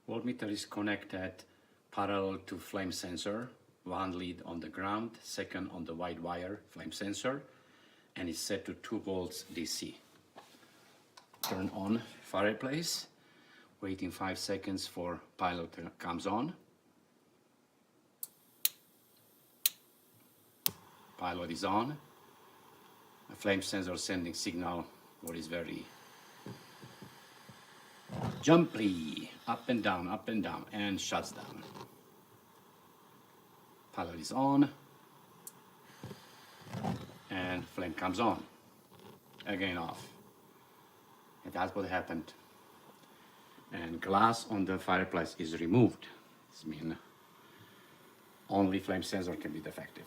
Voltmeter is connected parallel to flame sensor, one lead on the ground, second on the white wire flame sensor, and is set to 2 volts DC. Turn on Fireplace, waiting 5 seconds for pilot comes on. Pilot is on. A flame sensor sending signal what is very jumpy, up and down, and shuts down. Pilot is on, and flame comes on, again off. And that's what happened. And glass on the Fireplace is removed. This means only flame sensor can be defective.